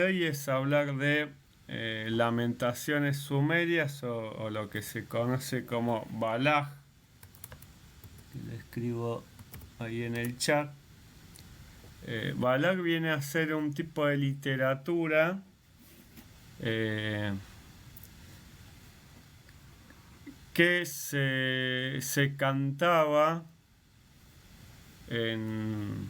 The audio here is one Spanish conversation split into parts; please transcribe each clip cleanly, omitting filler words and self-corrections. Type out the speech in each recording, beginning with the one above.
Hoy es hablar de lamentaciones sumerias o lo que se conoce como Balaj. Le escribo ahí en el chat. Balaj viene a ser un tipo de literatura que se cantaba en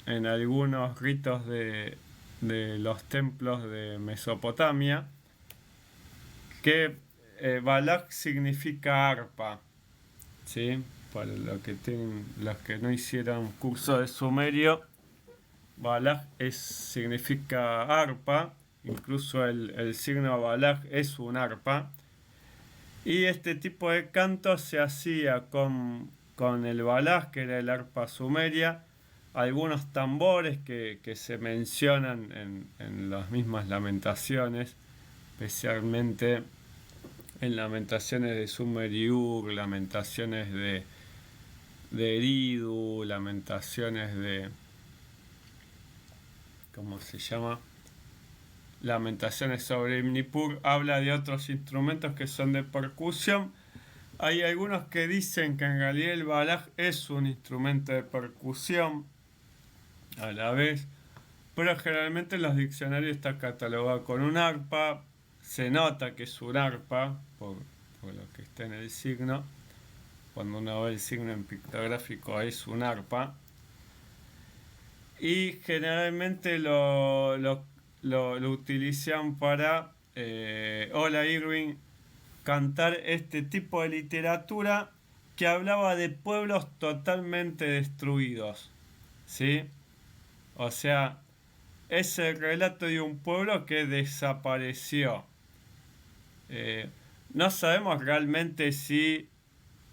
algunos ritos de los templos de Mesopotamia, que Balak significa arpa, ¿sí? Para los que no hicieron curso de sumerio, Balak significa arpa, incluso el signo Balak es un arpa, y este tipo de canto se hacía con el Balak, que era el arpa sumeria, algunos tambores que se mencionan en las mismas lamentaciones, especialmente en lamentaciones de Sumeriur, lamentaciones de Eridu, lamentaciones de... ¿cómo se llama? Lamentaciones sobre Nippur, habla de otros instrumentos que son de percusión. Hay algunos que dicen que en realidad el balaj es un instrumento de percusión a la vez, pero generalmente en los diccionarios está catalogado con un arpa. Se nota que es un arpa por lo que está en el signo. Cuando uno ve el signo en pictográfico es un arpa. Y generalmente lo utilizan para, hola Irving, cantar este tipo de literatura que hablaba de pueblos totalmente destruidos, ¿sí? O sea, es el relato de un pueblo que desapareció. No sabemos realmente si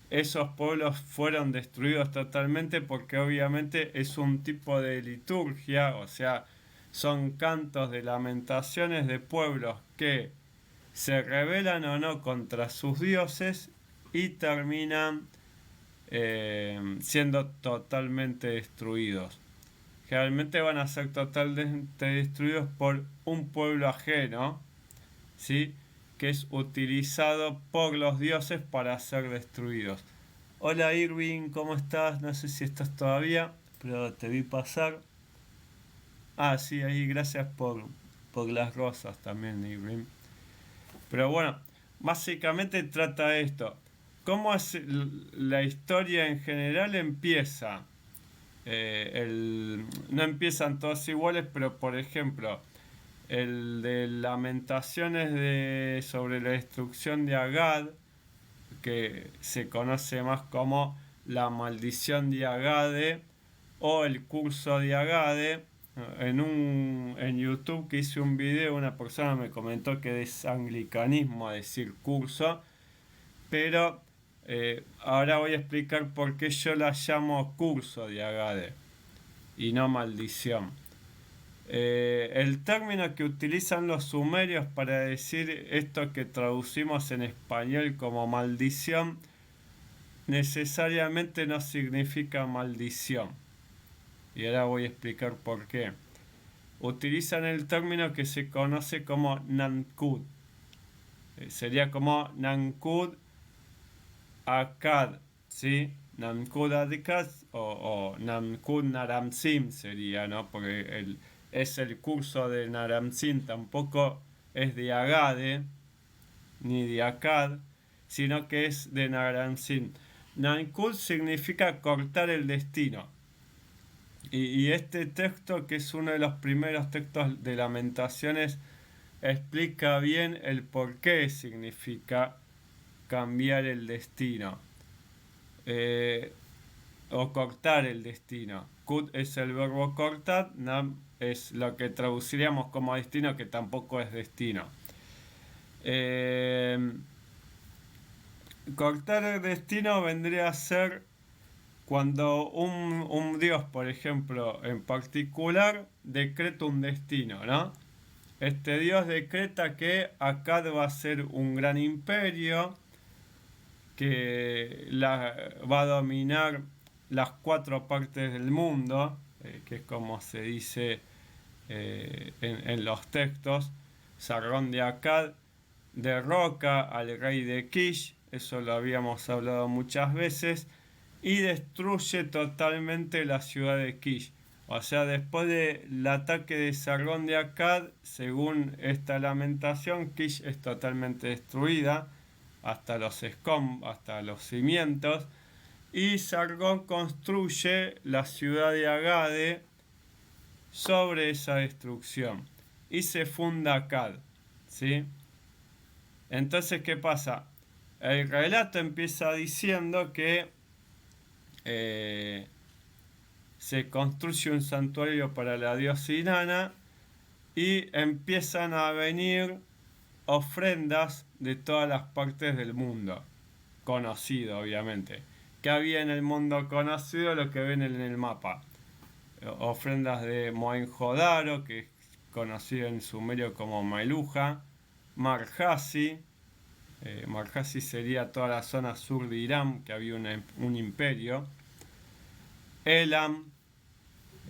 esos pueblos fueron destruidos totalmente, porque obviamente es un tipo de liturgia, o sea, son cantos de lamentaciones de pueblos que se rebelan o no contra sus dioses y terminan siendo totalmente destruidos. Generalmente van a ser totalmente destruidos por un pueblo ajeno, ¿sí? Que es utilizado por los dioses para ser destruidos. Hola Irving, ¿cómo estás? No sé si estás todavía, pero te vi pasar. Ah, sí, ahí gracias por las rosas también, Irving. Pero bueno, básicamente trata esto. ¿Cómo es la historia en general? Empieza. No empiezan todos iguales, pero por ejemplo, el de Lamentaciones sobre la destrucción de Agad, que se conoce más como la maldición de Agade o el curso de Agade. En YouTube que hice un video, una persona me comentó que es anglicanismo decir curso, pero ahora voy a explicar por qué yo la llamo curso de Agade y no maldición. El término que utilizan los sumerios para decir esto que traducimos en español como maldición necesariamente no significa maldición. Y ahora voy a explicar por qué. Utilizan el término que se conoce como Nankud. Sería como Nankud Akkad, ¿sí? Nankud Akkad o Nankud Naram-Sin sería, ¿no? Porque es el curso de Naram-Sin, tampoco es de Agade ni de Akkad, sino que es de Naram-Sin. Nankud significa cortar el destino. Y este texto, que es uno de los primeros textos de Lamentaciones, explica bien el por qué significa cambiar el destino o cortar el destino. Kut es el verbo cortar, nam es lo que traduciríamos como destino, que tampoco es destino. Cortar el destino vendría a ser cuando un dios, por ejemplo, en particular, decreta un destino, ¿no? Este dios decreta que Akkad va a ser un gran imperio, que va a dominar las 4 partes del mundo, que es como se dice en los textos. Sargón de Akkad derroca al rey de Kish, eso lo habíamos hablado muchas veces, y destruye totalmente la ciudad de Kish. O sea, después del ataque de Sargón de Akkad, según esta lamentación, Kish es totalmente destruida, hasta hasta los cimientos, y Sargón construye la ciudad de Agade sobre esa destrucción, y se funda Akkad, ¿sí? Entonces, ¿qué pasa? El relato empieza diciendo que se construye un santuario para la diosa Inanna y empiezan a venir ofrendas de todas las partes del mundo conocido, obviamente. ¿Qué había en el mundo conocido? Lo que ven en el mapa. Ofrendas de Mohenjo-Daro, que es conocido en sumerio como Meluja, Marjasi. Marjasi sería toda la zona sur de Irán, que había un imperio. Elam,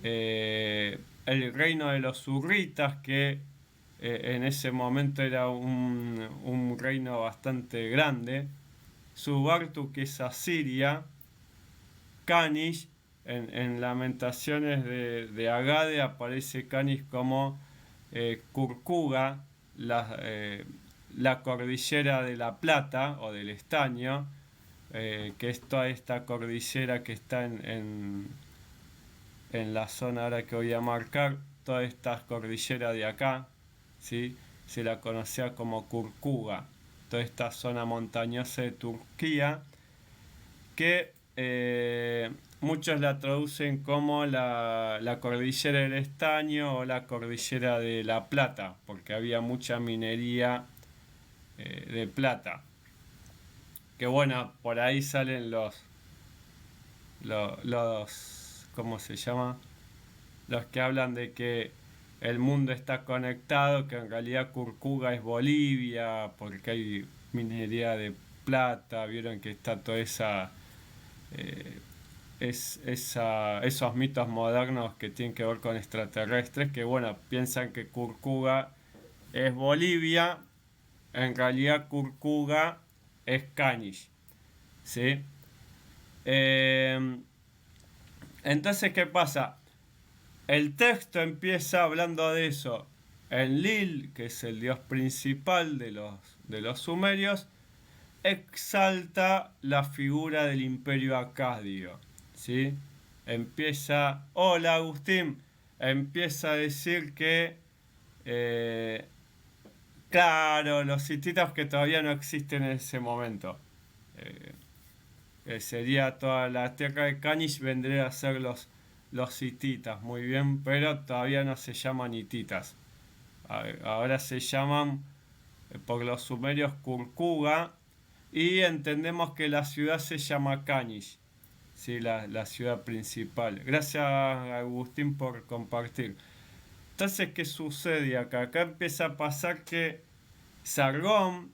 el reino de los hurritas, que en ese momento era un reino bastante grande. Subartu, que es Asiria. Canish, en Lamentaciones de Agade aparece Canish como Curcuga, la cordillera de la Plata o del Estaño, que es toda esta cordillera que está en la zona ahora que voy a marcar, toda esta cordillera de acá, ¿sí? Se la conocía como Curcuga, toda esta zona montañosa de Turquía, que muchos la traducen como la cordillera del Estaño o la cordillera de la Plata, porque había mucha minería de plata. Que bueno, por ahí salen los ¿cómo se llama? Los que hablan de que el mundo está conectado, que en realidad Curcuga es Bolivia, porque hay minería de plata, vieron que está toda esos mitos modernos que tienen que ver con extraterrestres, que bueno, piensan que Curcuga es Bolivia, en realidad Curcuga es Canish, ¿sí? Entonces, ¿qué pasa? El texto empieza hablando de eso. Enlil, que es el dios principal de los sumerios, exalta la figura del imperio acadio, ¿sí? Hola Agustín, empieza a decir que, claro, los hititas que todavía no existen en ese momento. Sería toda la tierra de Canish, vendría a ser los hititas, muy bien, pero todavía no se llaman hititas. Ahora se llaman, por los sumerios, Curcuga, y entendemos que la ciudad se llama Canish, ¿sí? La ciudad principal. Gracias, Agustín, por compartir. Entonces, ¿qué sucede acá? Acá empieza a pasar que Sargón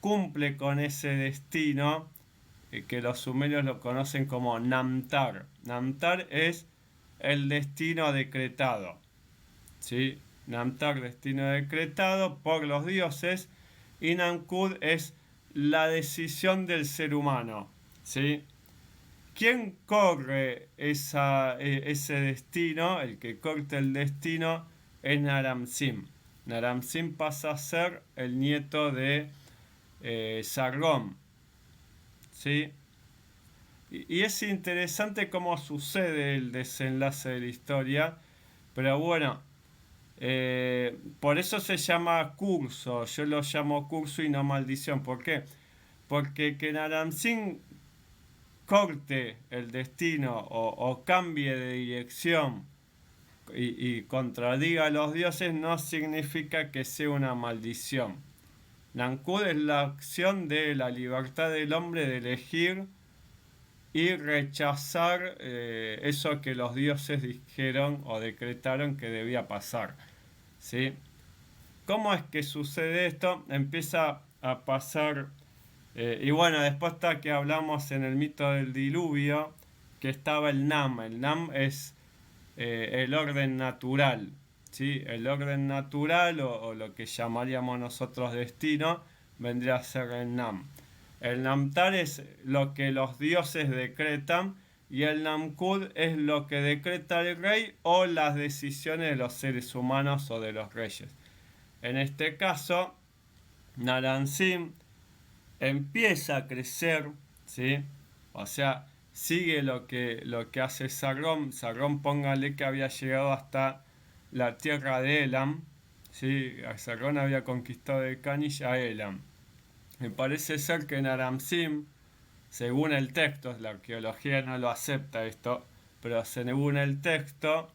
cumple con ese destino, que los sumerios lo conocen como Namtar. Namtar es el destino decretado, ¿sí? Namtar, destino decretado por los dioses, y Namkud es la decisión del ser humano, ¿sí? ¿Quién corre ese destino? El que corta el destino es Naram-Sin. Naram-Sin pasa a ser el nieto de Sargón, ¿sí? Y es interesante cómo sucede el desenlace de la historia, pero bueno, por eso se llama curso. Yo lo llamo curso y no maldición. ¿Por qué? Porque que Naram-Sin corte el destino o cambie de dirección y contradiga a los dioses no significa que sea una maldición. Namkud es la acción de la libertad del hombre de elegir y rechazar eso que los dioses dijeron o decretaron que debía pasar, ¿sí? ¿Cómo es que sucede esto? Empieza a pasar, y bueno, después está que hablamos en el mito del diluvio, que estaba el Nam. El Nam es el orden natural, ¿sí? El orden natural o lo que llamaríamos nosotros destino vendría a ser el Nam. El Namtar es lo que los dioses decretan y el Namkud es lo que decreta el rey o las decisiones de los seres humanos o de los reyes. En este caso, Naram-Sin empieza a crecer, ¿sí? O sea, sigue lo que hace Sargón. Sargón, póngale que había llegado hasta la tierra de Elam, ¿sí? Sargón había conquistado de Kanish a Elam. Me parece ser que Naram-Sin, según el texto, la arqueología no lo acepta esto, pero según el texto,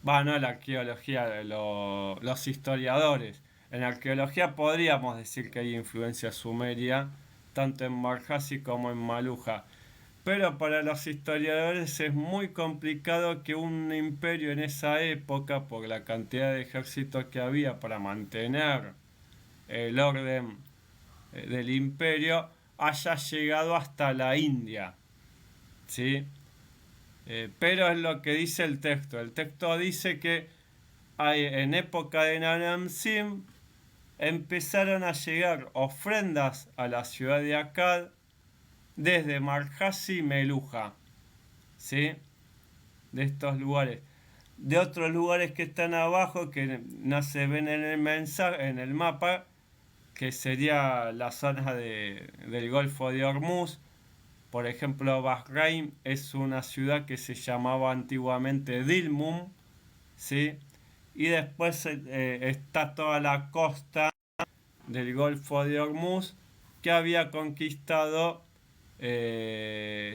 no la arqueología, los historiadores. En arqueología podríamos decir que hay influencia sumeria, tanto en Marjasi como en Maluja. Pero para los historiadores es muy complicado que un imperio en esa época, por la cantidad de ejércitos que había para mantener el orden del imperio, haya llegado hasta la India. ¿Sí? Pero es lo que dice el texto. El texto dice que en época de Naram-Sin empezaron a llegar ofrendas a la ciudad de Akkad desde Marjasi y Meluja, ¿sí? De estos lugares. De otros lugares que están abajo que no se ven en el mensaje, en el mapa, que sería la zona del Golfo de Hormuz. Por ejemplo, Bahrein es una ciudad que se llamaba antiguamente Dilmun, ¿sí? Y después está toda la costa del Golfo de Hormuz que había conquistado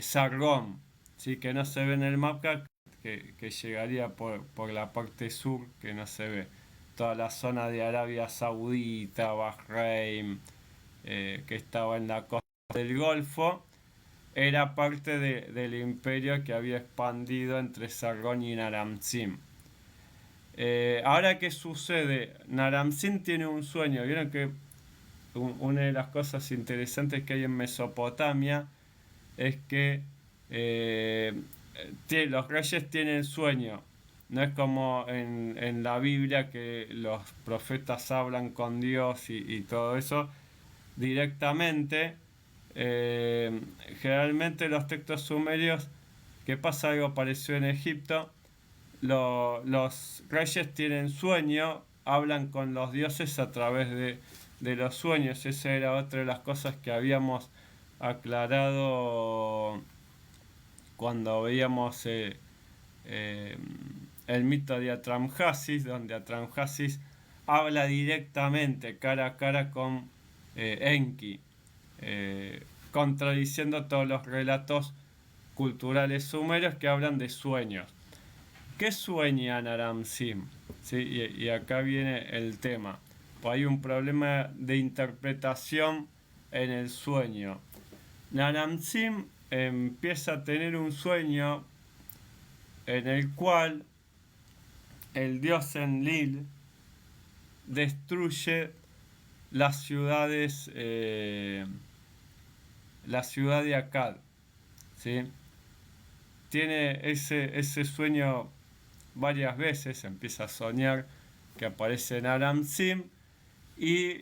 Sargón, ¿sí? Que no se ve en el mapa, que llegaría por la parte sur, que no se ve. Toda la zona de Arabia Saudita, Bahrein, que estaba en la costa del Golfo, era parte del imperio que había expandido entre Sargón y Naram-Sin. Ahora, ¿qué sucede? Naram-Sin tiene un sueño. Vieron que una de las cosas interesantes que hay en Mesopotamia es que los reyes tienen sueño. No es como en la Biblia que los profetas hablan con Dios y todo eso directamente. Generalmente los textos sumerios, ¿qué pasa? Algo parecido en Egipto. Los reyes tienen sueño, hablan con los dioses a través de los sueños. Esa era otra de las cosas que habíamos aclarado cuando veíamos el mito de Atramhasis, donde Atramhasis habla directamente, cara a cara con Enki, contradiciendo todos los relatos culturales sumerios que hablan de sueños. ¿Qué sueña Naram-Sin? ¿Sí? Y acá viene el tema. Pues hay un problema de interpretación en el sueño. Naram-Sin empieza a tener un sueño en el cual el dios Enlil destruye las ciudades, la ciudad de Akkad, ¿sí? Tiene ese sueño varias veces, empieza a soñar que aparece Naram-Sin y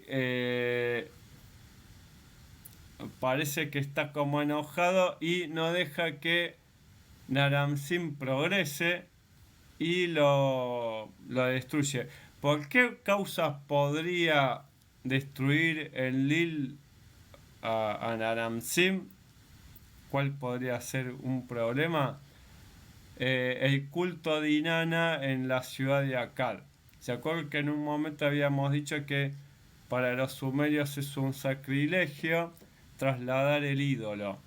parece que está como enojado y no deja que Naram-Sin progrese y lo destruye. ¿Por qué causas podría destruir Enlil a Naram-Sin? ¿Cuál podría ser un problema? El culto de Inanna en la ciudad de Akkad. ¿Se acuerdan que en un momento habíamos dicho que para los sumerios es un sacrilegio trasladar el ídolo?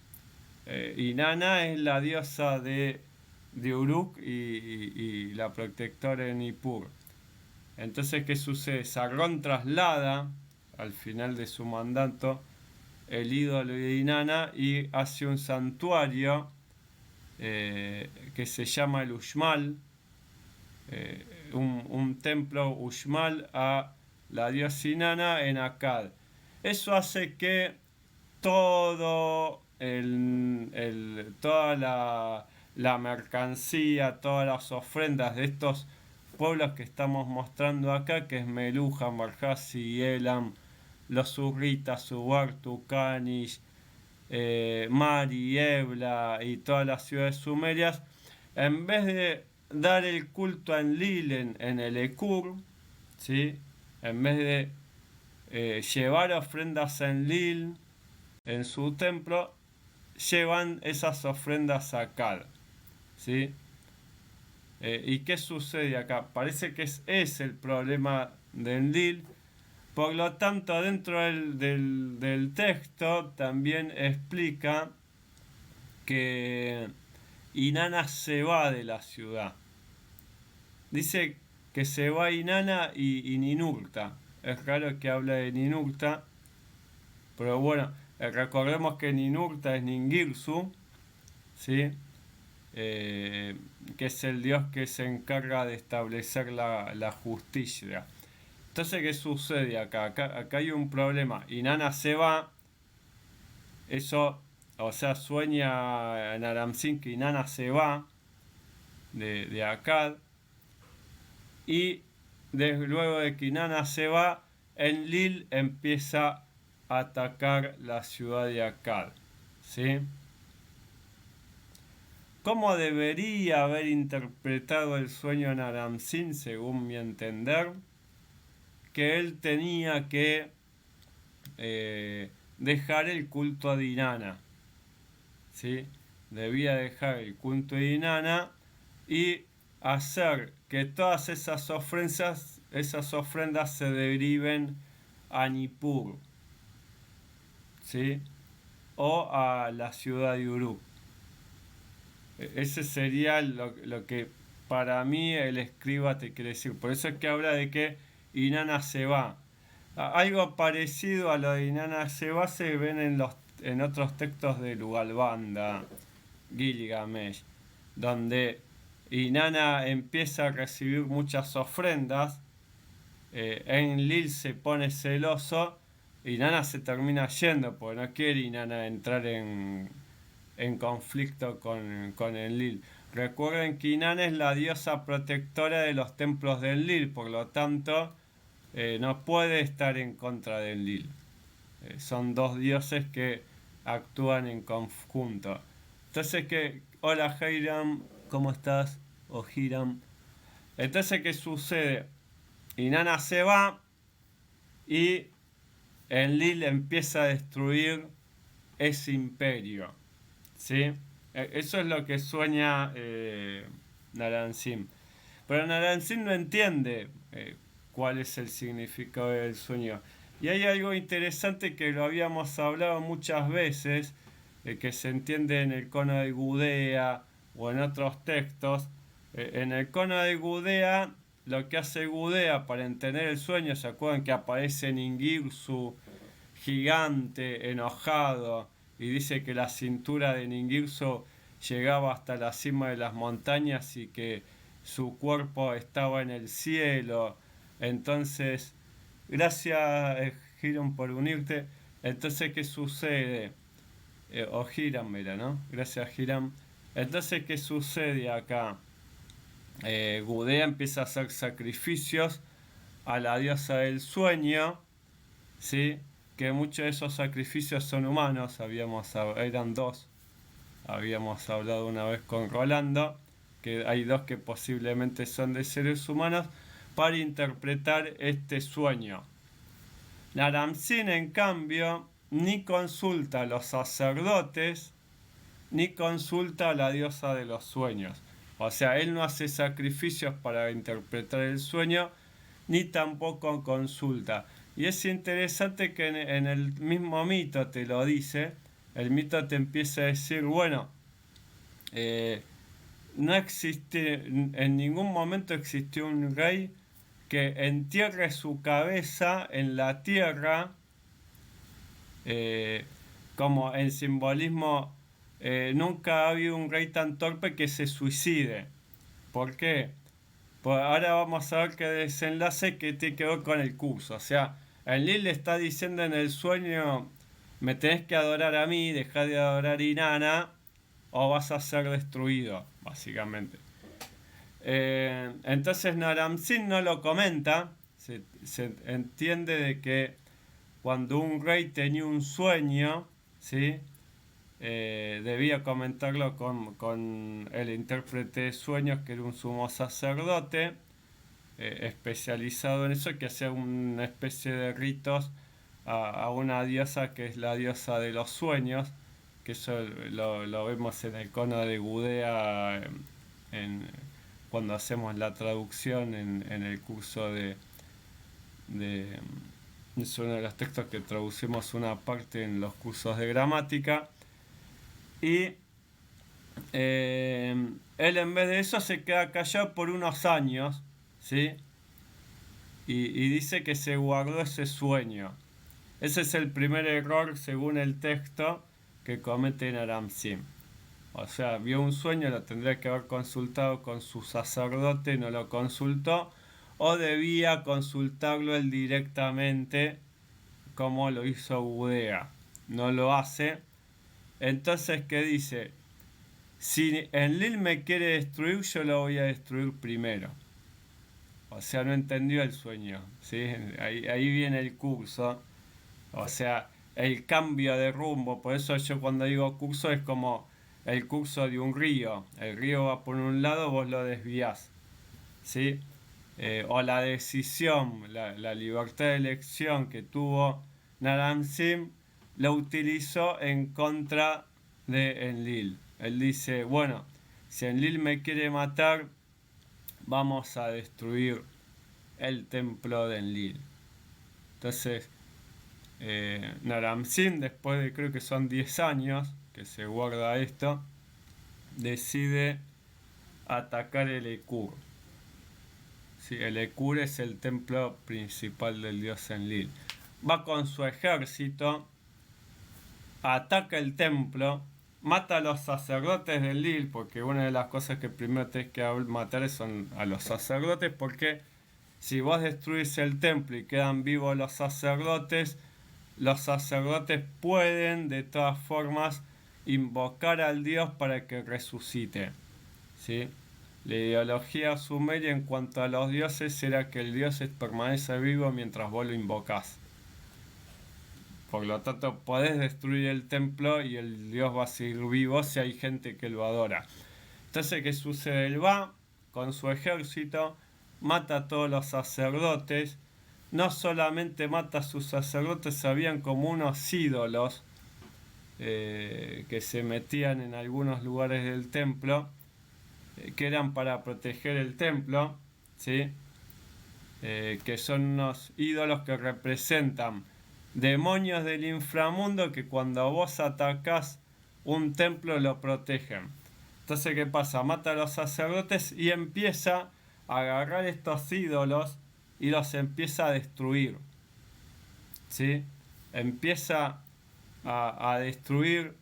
Inanna es la diosa de Uruk y la protectora de Nippur. Entonces, ¿qué sucede? Sargón traslada al final de su mandato el ídolo de Inanna y hace un santuario que se llama el Uxmal, un templo Uxmal a la diosa Inanna en Akkad. Eso hace que todo toda la mercancía, todas las ofrendas de estos pueblos que estamos mostrando acá, que es Meluja, Marjasi, Elam, los Urritas, Subar, Tucanish, Mari, Ebla y todas las ciudades sumerias, en vez de dar el culto a Enlil en el Ekur, ¿sí? En vez de llevar ofrendas a Enlil en su templo, llevan esas ofrendas a Akkad, ¿sí? ¿Y qué sucede acá? Parece que es el problema de Enlil. Por lo tanto, dentro del texto también explica que Inanna se va de la ciudad. Dice que se va Inanna y Ninurta. Es raro que hable de Ninurta, pero bueno, recordemos que Ninurta es Ningirsu, ¿sí? Que es el dios que se encarga de establecer la justicia. Entonces, ¿qué sucede acá? Acá hay un problema. Inanna se va, eso, o sea, sueña en Aramzin que Inanna se va de Akkad, y luego de que Inanna se va, Enlil empieza a atacar la ciudad de Akkad, ¿sí? ¿Cómo debería haber interpretado el sueño en Aramzin, según mi entender? Que él tenía que dejar el culto a Inanna, ¿sí? Debía dejar el culto a Inanna y hacer que todas esas ofrendas se deriven a Nippur, ¿sí? O a la ciudad de Uruk. Ese sería lo que para mí el escriba te quiere decir. Por eso es que habla de que Inanna se va. Algo parecido a lo de Inanna se va se ven en otros textos de Lugalbanda, Gilgamesh, donde Inanna empieza a recibir muchas ofrendas, Enlil se pone celoso, Inanna se termina yendo porque no quiere Inanna entrar en conflicto con Enlil. Recuerden que Inanna es la diosa protectora de los templos de Enlil, por lo tanto no puede estar en contra de Enlil. Son dos dioses que actúan en conjunto. Entonces, hola Hiram, ¿cómo estás? O Hiram. Entonces, ¿qué sucede? Inanna se va y Enlil empieza a destruir ese imperio, ¿sí? Eso es lo que sueña Naram-Sin. Pero Naram-Sin no entiende cuál es el significado del sueño. Y hay algo interesante que lo habíamos hablado muchas veces, que se entiende en el Cono de Gudea o en otros textos. En el Cono de Gudea, lo que hace Gudea para entender el sueño, ¿se acuerdan que aparece Ningirsu gigante, enojado, y dice que la cintura de Ningirsu llegaba hasta la cima de las montañas y que su cuerpo estaba en el cielo? Entonces, gracias Hiram por unirte. Entonces, ¿qué sucede? O Hiram era, ¿no? Gracias Hiram. Entonces, ¿qué sucede acá? Gudea empieza a hacer sacrificios a la diosa del sueño, ¿sí? Que muchos de esos sacrificios son humanos, eran dos, habíamos hablado una vez con Rolando, que hay dos que posiblemente son de seres humanos, para interpretar este sueño. Naram-Sin, en cambio, ni consulta a los sacerdotes, ni consulta a la diosa de los sueños. O sea, él no hace sacrificios para interpretar el sueño, ni tampoco consulta. Y es interesante que en el mismo mito te lo dice, el mito te empieza a decir, bueno, no existe, en ningún momento existió un rey que entierre su cabeza en la tierra, como en simbolismo, nunca ha habido un rey tan torpe que se suicide. ¿Por qué? Pues ahora vamos a ver qué desenlace que tiene que ver con el curso. O sea, Enlil le está diciendo en el sueño, me tenés que adorar a mí, dejá de adorar a Inanna, o vas a ser destruido, básicamente. Entonces Naram-Sin no lo comenta. Se entiende de que cuando un rey tenía un sueño, ¿sí? Debía comentarlo con el intérprete de sueños, que era un sumo sacerdote especializado en eso, que hacía una especie de ritos a una diosa que es la diosa de los sueños, que eso lo vemos en el cono de Gudea cuando hacemos la traducción en el curso de es uno de los textos que traducimos una parte en los cursos de gramática. Y él en vez de eso se queda callado por unos años, ¿sí? Y dice que se guardó ese sueño. Ese es el primer error, según el texto, que comete Naram-Sin. O sea, vio un sueño, lo tendría que haber consultado con su sacerdote, no lo consultó, o debía consultarlo él directamente, como lo hizo Gudea. No lo hace. Entonces, ¿qué dice? Si Enlil me quiere destruir, yo lo voy a destruir primero. O sea, no entendió el sueño, ¿sí? Ahí viene el curso. O sea, el cambio de rumbo. Por eso yo cuando digo curso es como el curso de un río. El río va por un lado, vos lo desvías, ¿sí? O la decisión, la libertad de elección que tuvo Naram-Sin, lo utilizó en contra de Enlil. Él dice, bueno, si Enlil me quiere matar, vamos a destruir el templo de Enlil. Entonces, Naram-Sin, después de creo que son 10 años que se guarda esto, decide atacar el Ekur. Sí, el Ekur es el templo principal del dios Enlil. Va con su ejército, ataca el templo, mata a los sacerdotes de Enlil, porque una de las cosas que primero tenés que matar son a los sacerdotes, porque si vos destruís el templo y quedan vivos los sacerdotes pueden de todas formas invocar al dios para que resucite, ¿sí? La ideología sumeria en cuanto a los dioses era que el dios permanece vivo mientras vos lo invocás. Por lo tanto, podés destruir el templo y el dios va a seguir vivo si hay gente que lo adora. Entonces, ¿qué sucede? Él va con su ejército, mata a todos los sacerdotes. No solamente mata a sus sacerdotes, habían como unos ídolos que se metían en algunos lugares del templo, que eran para proteger el templo, ¿sí? Que son unos ídolos que representan demonios del inframundo que cuando vos atacás un templo lo protegen. Entonces, ¿qué pasa? Mata a los sacerdotes y empieza a agarrar estos ídolos y los empieza a destruir, ¿sí? Empieza a destruir.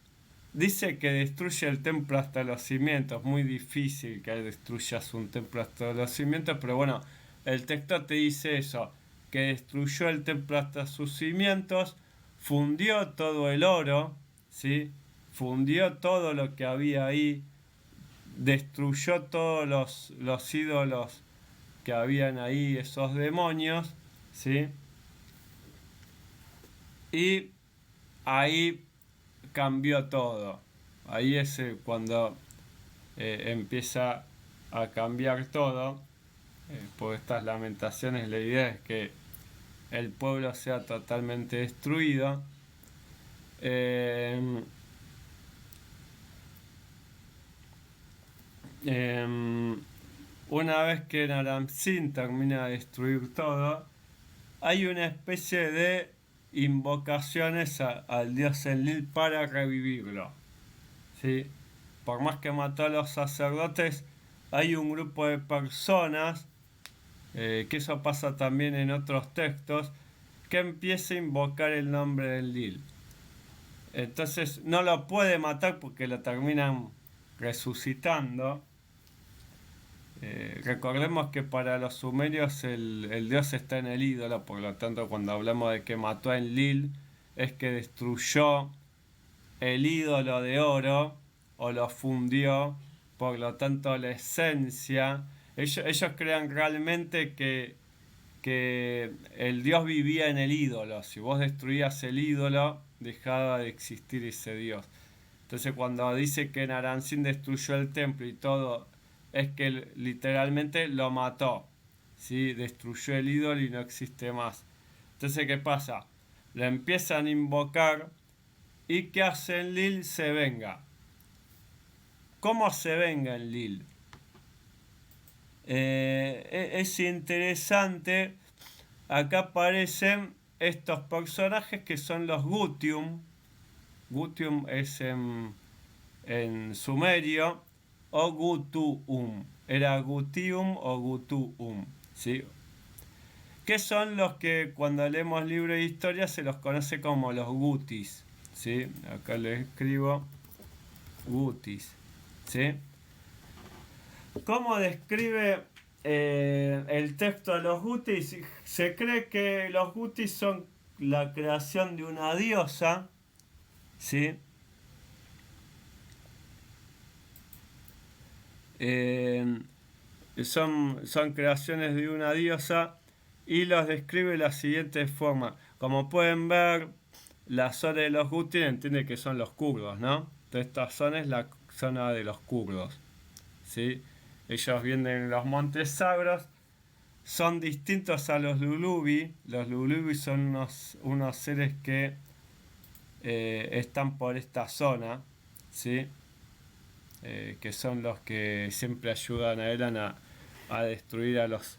Dice que destruye el templo hasta los cimientos. Muy difícil que destruyas un templo hasta los cimientos, pero bueno, el texto te dice eso, que destruyó el templo hasta sus cimientos, fundió todo el oro, ¿sí? Fundió todo lo que había ahí, destruyó todos los ídolos que habían ahí, esos demonios, ¿sí? Y ahí cambió todo. Ahí es cuando empieza a cambiar todo. Por estas lamentaciones, la idea es que el pueblo sea totalmente destruido. Una vez que Naram-Sin termina de destruir todo, hay una especie de invocaciones al dios Enlil para revivirlo, ¿sí? Por más que mató a los sacerdotes, hay un grupo de personas, que eso pasa también en otros textos, que empieza a invocar el nombre de Enlil. Entonces no lo puede matar porque lo terminan resucitando. Recordemos que para los sumerios el dios está en el ídolo, por lo tanto cuando hablamos de que mató a Enlil es que destruyó el ídolo de oro o lo fundió, por lo tanto la esencia Ellos crean realmente que el dios vivía en el ídolo. Si vos destruías el ídolo, dejaba de existir ese dios. Entonces cuando dice que Naram-Sin destruyó el templo y todo, es que literalmente lo mató. ¿Sí? Destruyó el ídolo y no existe más. Entonces, ¿qué pasa? Lo empiezan a invocar y ¿qué hace Enlil? Se venga. ¿Cómo se venga Enlil? Es interesante. Acá aparecen estos personajes que son los Gutium. Gutium es en sumerio, o Gutuum. Era Gutium o Gutuum. ¿Sí? Que son los que cuando leemos libros de historia se los conoce como los Gutis. ¿Sí? Acá les escribo Gutis. ¿Sí? ¿Cómo describe el texto a los Gutis? Se cree que los Gutis son la creación de una diosa. ¿Sí? Eh, son creaciones de una diosa y los describe de la siguiente forma. Como pueden ver, la zona de los Gutis entiende que son los kurdos, ¿no? Entonces esta zona es la zona de los kurdos. ¿Sí? Ellos vienen en los montes Sagros, son distintos a los Lulubi. Los Lulubi son unos seres que están por esta zona, ¿sí? Que son los que siempre ayudan a Elan a destruir a los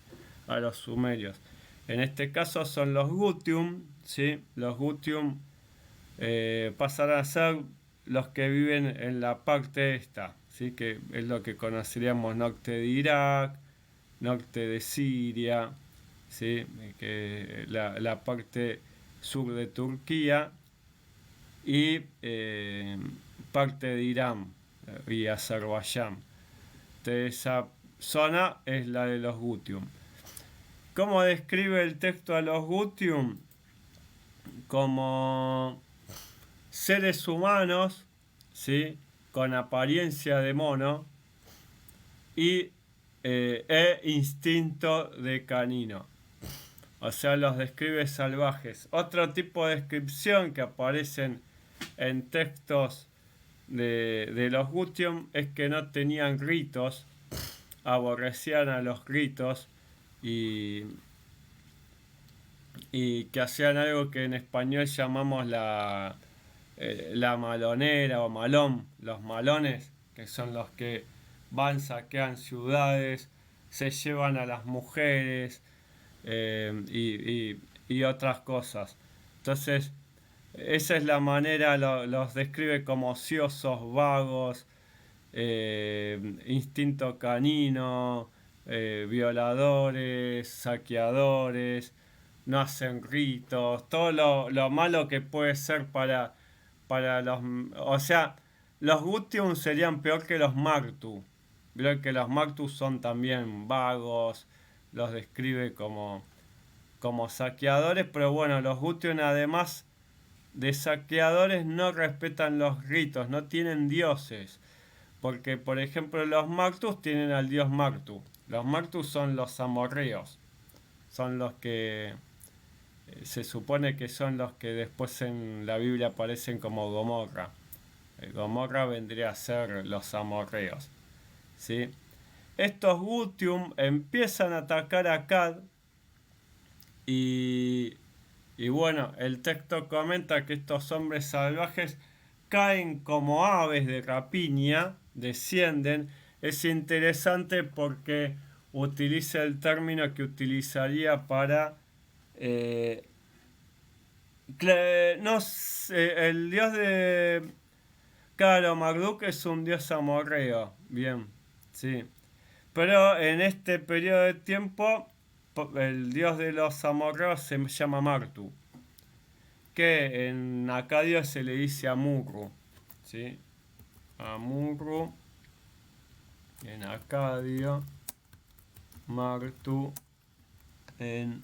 sumerios. En este caso son los Gutium, ¿sí? Los Gutium pasarán a ser los que viven en la parte esta, ¿sí? Que es lo que conoceríamos norte de Irak, norte de Siria, ¿sí? Que la parte sur de Turquía y parte de Irán y Azerbaiyán. Entonces, esa zona es la de los Gutium. ¿Cómo describe el texto a los Gutium? Como seres humanos, ¿sí? Con apariencia de mono y instinto de canino. O sea, los describe salvajes. Otro tipo de descripción que aparecen en textos de los Gutium es que no tenían ritos, aborrecían a los ritos y, y que hacían algo que en español llamamos la malonera o malón, los malones, que son los que van, saquean ciudades, se llevan a las mujeres y otras cosas. Entonces, esa es la manera, los describe como ociosos, vagos, instinto canino, violadores, saqueadores, no hacen ritos, todo lo malo que puede ser para los... O sea, los Gutium serían peor que los Martu. Creo que los Martu son también vagos, los describe como saqueadores, pero bueno, los Gutium además de saqueadores no respetan los ritos, no tienen dioses. Porque, por ejemplo, los Martus tienen al dios Martu. Los Martus son los amorreos. Son los que se supone que son los que después en la Biblia aparecen como Gomorra. Gomorra vendría a ser los amorreos. ¿Sí? Estos Gutium empiezan a atacar a Akkad y bueno, el texto comenta que estos hombres salvajes caen como aves de rapiña, descienden. Es interesante porque utiliza el término que utilizaría para... no sé, el dios de... Claro, Marduk es un dios amorreo. Bien, sí. Pero en este periodo de tiempo, el dios de los amorreos se llama Martu, que en acadio se le dice Amurru, ¿sí? Amurru, en acadio, Martu en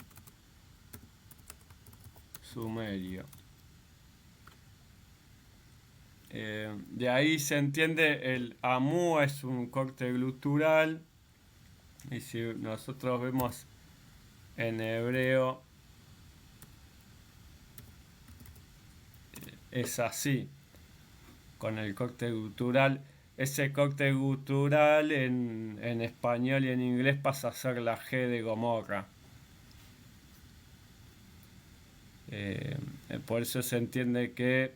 sumerio. De ahí se entiende el Amu es un corte glutural Y si nosotros vemos en hebreo, es así, con el corte gutural. Ese corte gutural en español y en inglés pasa a ser la G de Gomorra. Por eso se entiende que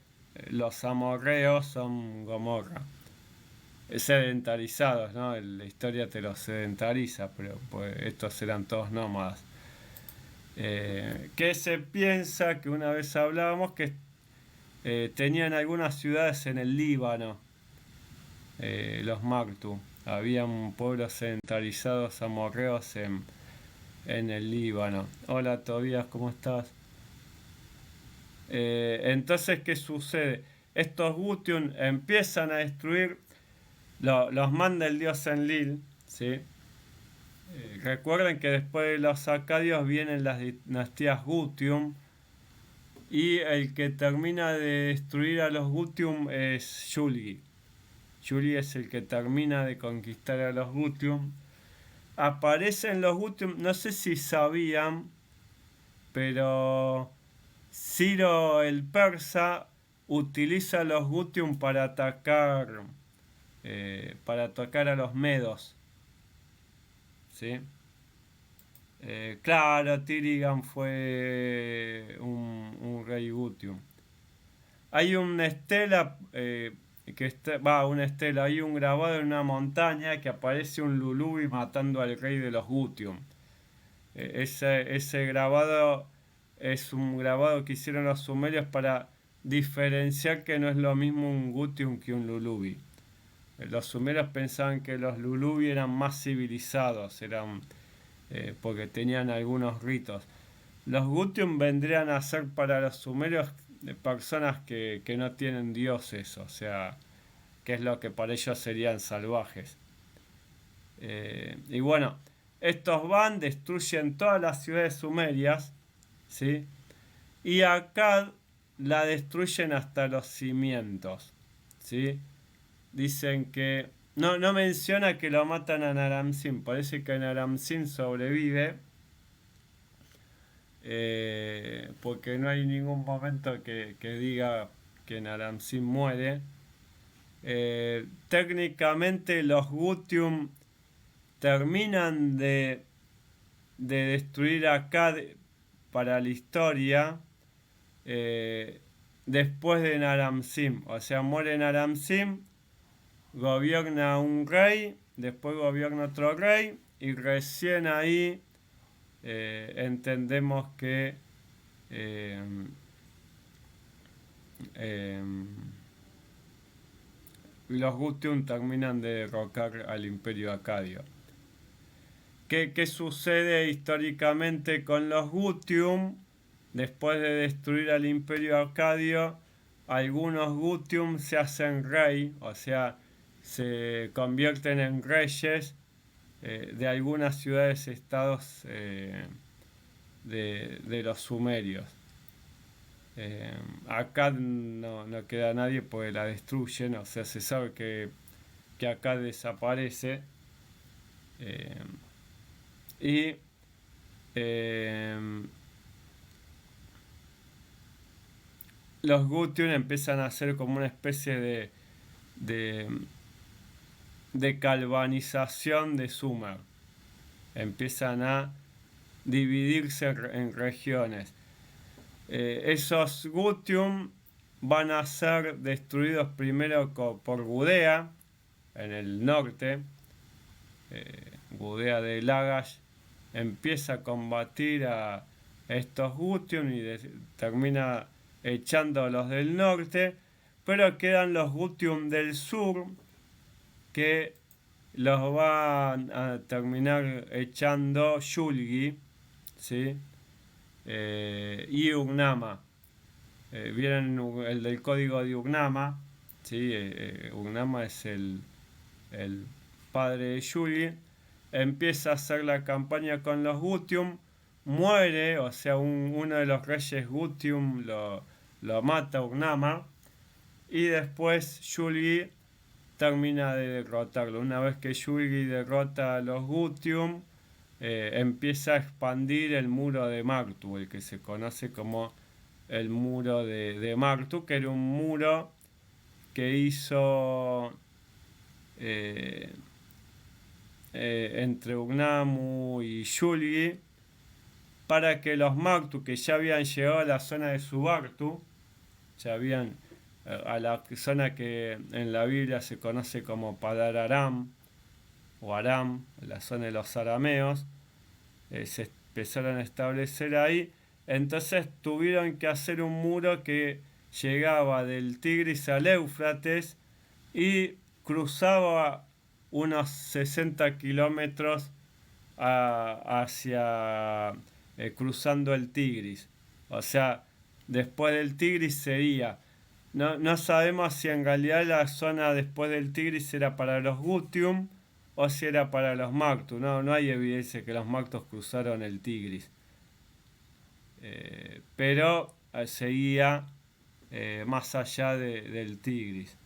los amorreos son Gomorra. Sedentarizados, ¿no? La historia te los sedentariza, pero pues, estos eran todos nómadas. Que se piensa que una vez hablábamos que tenían algunas ciudades en el Líbano, los Martu. Habían pueblos sedentarizados amorreos en el Líbano. Hola Tobías, ¿cómo estás? Entonces, ¿qué sucede? Estos Gutium empiezan a destruir, los manda el dios Enlil, ¿sí? Recuerden que después de los acadios vienen las dinastías Gutium, y el que termina de destruir a los Gutium es Shulgi. Shulgi es el que termina de conquistar a los Gutium. Aparecen los Gutium, no sé si sabían, pero Ciro el persa utiliza los Gutium para atacar a los medos, ¿sí? Claro, Tirigan fue un rey Gutium. Hay una estela hay un grabado en una montaña que aparece un lulubi matando al rey de los Gutium. Ese grabado es un grabado que hicieron los sumerios para diferenciar que no es lo mismo un Gutium que un lulubi. Los sumerios pensaban que los lulubi eran más civilizados, porque tenían algunos ritos. Los Gutium vendrían a ser para los sumerios personas que no tienen dioses, o sea, que es lo que para ellos serían salvajes. Y bueno, estos van, destruyen todas las ciudades sumerias, ¿sí? Y Akkad la destruyen hasta los cimientos, ¿sí? Dicen que no menciona que lo matan a Naram-Sin, parece que Naram-Sin sobrevive, porque no hay ningún momento que diga que Naram-Sin muere. Técnicamente los Gutium terminan de destruir Akkad para la historia después de Naram-Sin. O sea, muere Naram-Sin, gobierna un rey, después gobierna otro rey, y recién ahí entendemos que los Gutium terminan de derrocar al imperio acadio. ¿Qué sucede históricamente con los Gutium? Después de destruir al imperio acadio, algunos Gutium se hacen rey, o sea, se convierten en reyes de algunas ciudades-estados de los sumerios. Akkad no queda nadie porque la destruyen, o sea, se sabe que Akkad desaparece. Y los Gutium empiezan a ser como una especie de calvanización de Sumer. Empiezan a dividirse en regiones. Esos Gutium van a ser destruidos primero por Gudea, en el norte. Gudea de Lagash empieza a combatir a estos Gutium y termina echando a los del norte, pero quedan los Gutium del sur que los van a terminar echando Shulgi, ¿sí? Y Ugnama. Vieron el del código de Ugnama, ¿sí? Ugnama es el padre de Shulgi. Empieza a hacer la campaña con los Gutium, muere, o sea, uno de los reyes Gutium lo mata Ugnama, y después Shulgi termina de derrotarlo. Una vez que Yulgi derrota a los Gutium, empieza a expandir el muro de Martu, el que se conoce como el muro de Martu, que era un muro que hizo entre Ugnamu y Yulgi para que los Martu, que ya habían llegado a la zona de Subartu, ya habían a la zona que en la Biblia se conoce como Padar Aram o Aram, la zona de los arameos, se empezaron a establecer ahí. Entonces tuvieron que hacer un muro que llegaba del Tigris al Éufrates y cruzaba unos 60 kilómetros hacia cruzando el Tigris. O sea, después del Tigris sería... No sabemos si en realidad la zona después del Tigris era para los Gutium o si era para los Martus. No hay evidencia que los Martus cruzaron el Tigris. Pero seguía más allá del Tigris.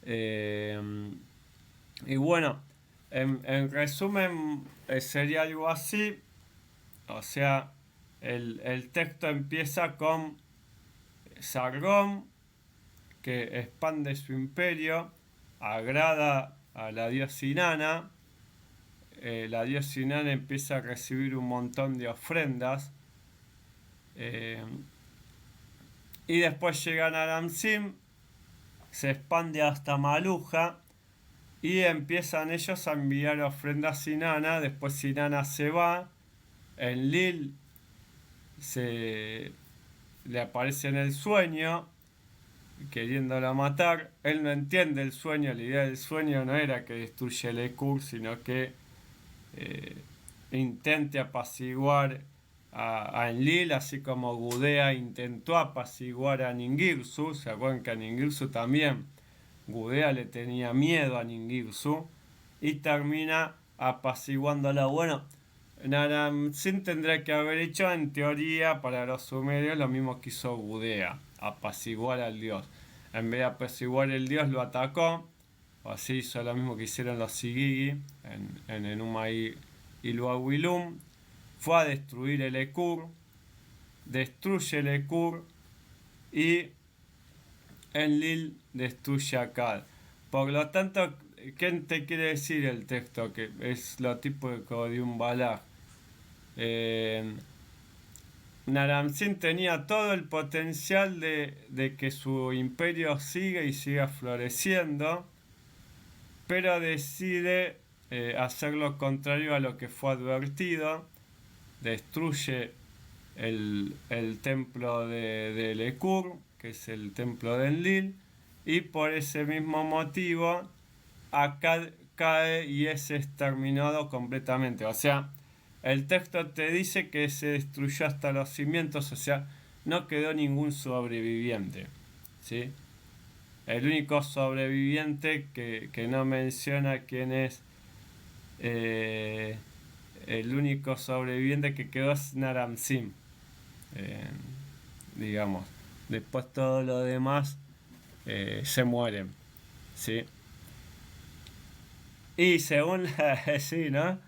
Y bueno, en resumen sería algo así. O sea, el texto empieza con Sargón, que expande su imperio, agrada a la diosa Inanna. La diosa Inanna empieza a recibir un montón de ofrendas. Y después llegan a Aram-Zin, se expande hasta Maluja y empiezan ellos a enviar ofrendas a Inanna. Después Inanna se va. Enlil le aparece en el sueño queriéndola matar. Él no entiende el sueño. La idea del sueño no era que destruya el Ekur, sino que intente apaciguar a Enlil, así como Gudea intentó apaciguar a Ningirsu. Se acuerdan que a Ningirsu también Gudea le tenía miedo a Ningirsu y termina apaciguándola. Bueno, Naram-Sin tendría que haber hecho en teoría para los sumerios lo mismo que hizo Gudea, apaciguar al dios. En vez de apaciguar el dios lo atacó, o así hizo lo mismo que hicieron los Sigigi en Enuma y Luawilum. Fue a destruir el Ekur, destruye el Ekur y Enlil destruye a Akkad. Por lo tanto, ¿qué te quiere decir el texto? Que es lo típico de un Balaj. Naram-Sin tenía todo el potencial de que su imperio siga y siga floreciendo, pero decide hacer lo contrario a lo que fue advertido. Destruye el templo de Lekur, que es el templo de Enlil, y por ese mismo motivo Akkad cae y es exterminado completamente. O sea, el texto te dice que se destruyó hasta los cimientos, o sea, no quedó ningún sobreviviente, ¿sí? El único sobreviviente que no menciona quién es, el único sobreviviente que quedó es Naram-Sin, digamos. Después todo lo demás se mueren, ¿sí? Y según la... sí, ¿no?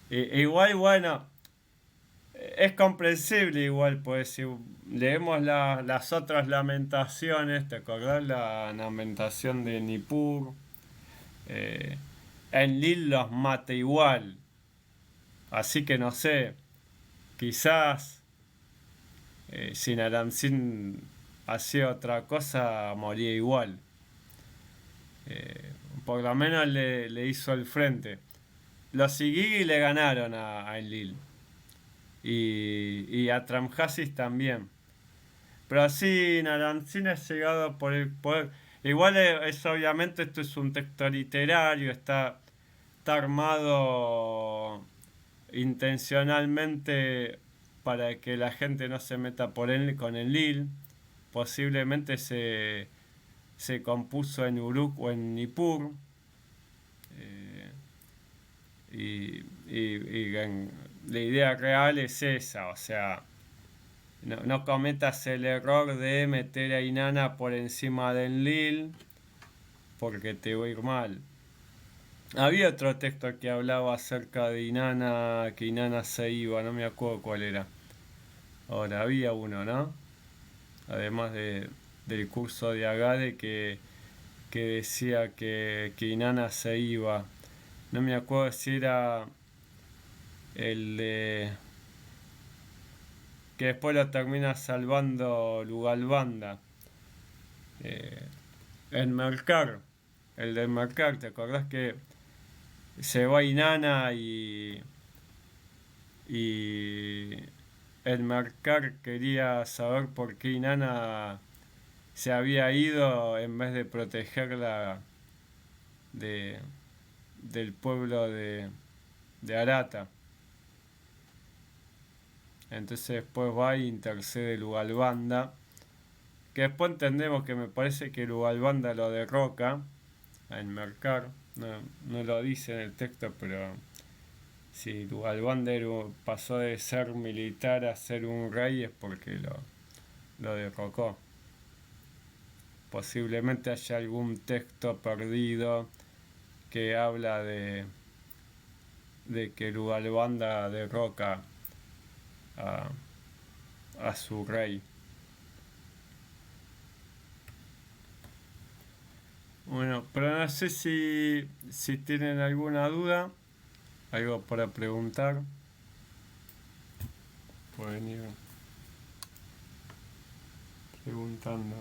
Igual, bueno, es comprensible igual, pues si leemos las otras lamentaciones, ¿te acordás la lamentación de Nippur? Enlil los mata igual. Así que no sé, quizás si Naram-Sin hacía otra cosa, moría igual. Por lo menos le hizo el frente. Los Sigigi le ganaron a Enlil. Y a Tramhasis también. Pero sí, Naram-Sin es llegado por el poder. Igual es obviamente esto es un texto literario, está armado intencionalmente para que la gente no se meta por él con Enlil. Posiblemente se compuso en Uruk o en Nippur. Y la idea real es esa, o sea, no cometas el error de meter a Inanna por encima de Enlil, porque te va a ir mal. Había otro texto que hablaba acerca de Inanna, que Inanna se iba, no me acuerdo cuál era. Ahora, había uno, ¿no? Además del curso de Agade que decía que Inanna se iba. No me acuerdo si era el de que después lo termina salvando Lugalbanda. Eh, el Mercar, el del Mercar, ¿te acordás que se va Inanna y el Mercar quería saber por qué Inanna se había ido en vez de protegerla de, del pueblo de Arata? Entonces después va y intercede Lugalbanda, que después entendemos que me parece que Lugalbanda lo derroca en Mercar, no, no lo dice en el texto, pero si Lugalbanda pasó de ser militar a ser un rey es porque lo derrocó. Posiblemente haya algún texto perdido que habla de que Lugalbanda derroca a, a su rey. Bueno, pero no sé si tienen alguna duda, algo para preguntar, pueden ir preguntando.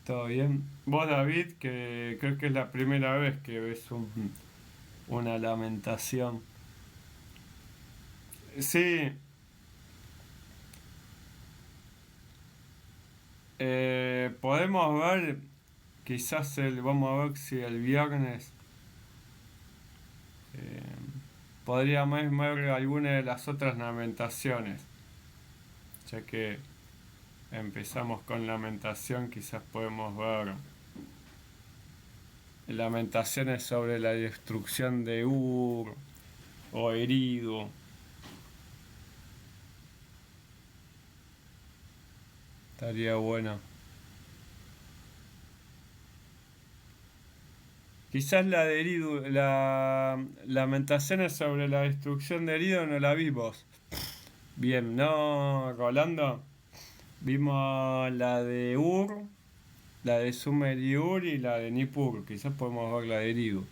¿Todo bien? Vos, David, que creo que es la primera vez que ves una lamentación. Sí, podemos ver, quizás vamos a ver si el viernes eh, podríamos ver alguna de las otras lamentaciones, ya que empezamos con lamentación, quizás podemos ver lamentaciones sobre la destrucción de Ur o Eridu. Estaría bueno. Quizás la de Eridu, la lamentaciones sobre la destrucción de Eridu no la vimos. Bien, ¿no, Rolando? Vimos la de Ur, la de Sumer y Ur y la de Nippur. Quizás podemos ver la de Eridu.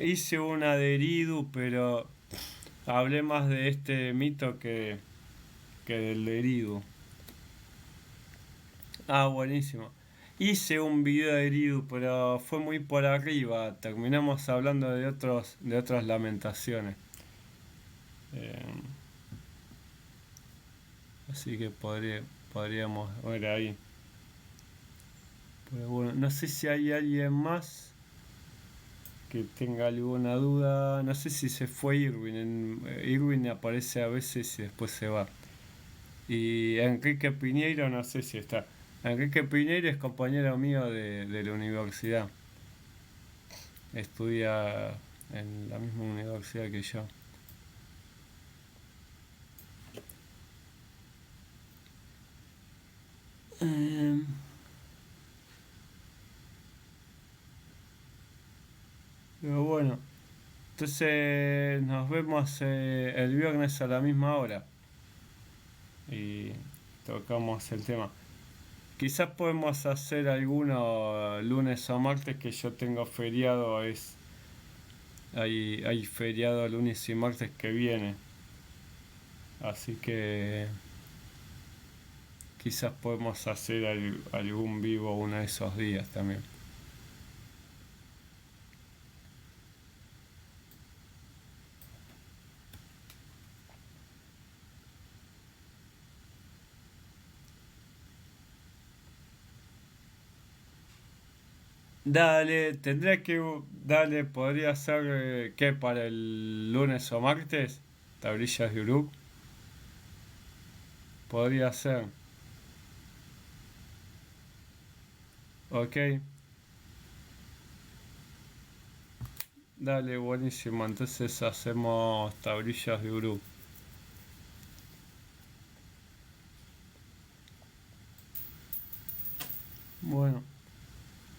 Hice una de Eridu, pero hablé más de este mito que del de Eridu. Ah, buenísimo. Hice un video de Eridu, pero fue muy por arriba. Terminamos hablando de otras lamentaciones. Eh, así que podríamos ver ahí. Pero bueno, no sé si hay alguien más que tenga alguna duda. No sé si se fue Irwin. Irwin aparece a veces y después se va. Y Enrique Piñeiro no sé si está. Enrique Piñeiro es compañero mío de la universidad. Estudia en la misma universidad que yo. Eh, pero bueno, entonces nos vemos el viernes a la misma hora y tocamos el tema. Quizás podemos hacer alguno lunes o martes que yo tengo feriado, hay feriado lunes y martes que viene, así que quizás podemos hacer algún vivo uno de esos días también. Dale, dale, podría ser que para el lunes o martes, tablillas de Uruk, podría ser, ok, Dale, buenísimo. Entonces hacemos tablillas de Uru. Bueno,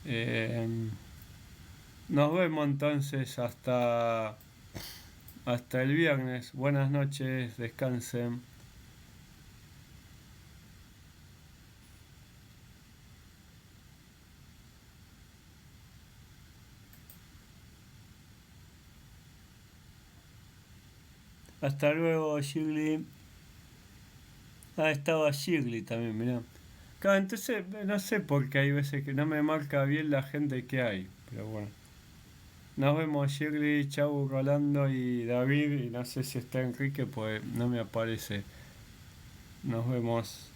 eh, nos vemos entonces hasta el viernes. Buenas noches, descansen. Hasta luego, Shirley. Ah, estaba Shirley también, mirá. Claro, entonces no sé por qué hay veces que no me marca bien la gente que hay, pero bueno. Nos vemos, Shirley, Chau, Rolando y David. Y no sé si está Enrique, pues no me aparece. Nos vemos.